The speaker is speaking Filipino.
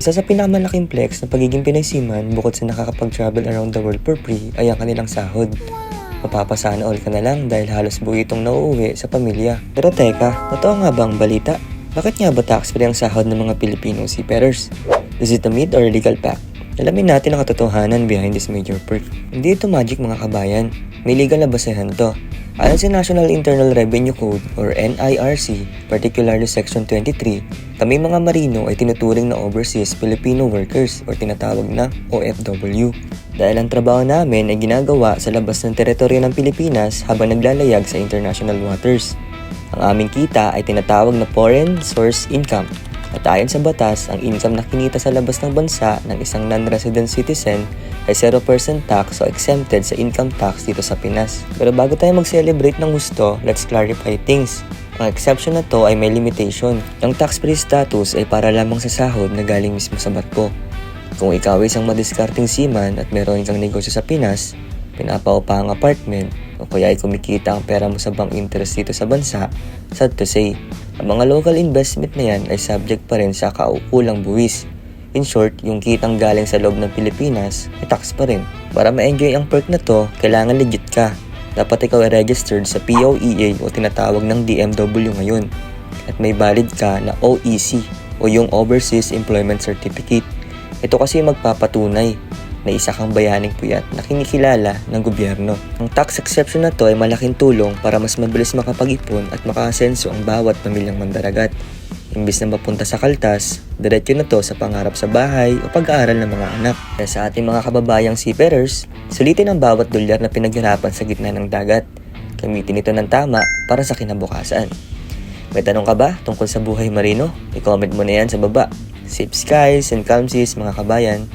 Isa sa pinakamalaking flex ng pagiging Pinoy seaman bukod sa nakakapag-travel around the world for free ay ang kanilang sahod. Mapapasana all ka na lang dahil halos buo itong nauuwi sa pamilya. Pero teka, totoo nga ba ang balita? Bakit nga ba tax-free ang sahod ng mga Pilipino seafarers? Is it a myth or a legal fact? Alamin natin ang katotohanan behind this major perk. Hindi ito magic mga kabayan. May legal na basehan to. Ayon sa National Internal Revenue Code or NIRC, particularly Section 23, kami mga marino ay tinuturing na overseas Filipino workers o tinatawag na OFW. Dahil ang trabaho namin ay ginagawa sa labas ng teritoryo ng Pilipinas habang naglalayag sa international waters. Ang aming kita ay tinatawag na foreign source income. At ayon sa batas, ang income na kinita sa labas ng bansa ng isang non-resident citizen ay 0% tax o exempted sa income tax dito sa Pinas. Pero bago tayo mag-celebrate ng gusto, let's clarify things. Ang exception na to ay may limitation. Ang tax-free status ay para lamang sa sahod na galing mismo sa barko. Kung ikaw ay isang madiskarteng seaman at meron kang negosyo sa Pinas, pinapaupa ang apartment, o kaya ay kumikita ang pera mo sa bank interest dito sa bansa, sad to say, ang mga local investment na yan ay subject pa rin sa kaukulang buwis. In short, yung kitang galing sa loob ng Pilipinas ay tax pa rin. Para ma-enjoy ang perk na to, kailangan legit ka. Dapat ikaw ay registered sa POEA o tinatawag ng DMW ngayon. At may valid ka na OEC o yung Overseas Employment Certificate. Ito kasi magpapatunay na isa kang bayaning puyat na kinikilala ng gobyerno. Ang tax exception na to ay malaking tulong para mas mabilis makapag-ipon at makaasenso ang bawat pamilyang mandaragat. Imbis na mapunta sa kaltas, diretso na to sa pangarap sa bahay o pag-aaral ng mga anak. Kaya sa ating mga kababayang seafarers, sulitin ang bawat dolyar na pinaghirapan sa gitna ng dagat. Gamitin ito ng tama para sa kinabukasan. May tanong ka ba tungkol sa buhay marino? I-comment mo na yan sa baba. Safe skies and calm seas mga kabayan.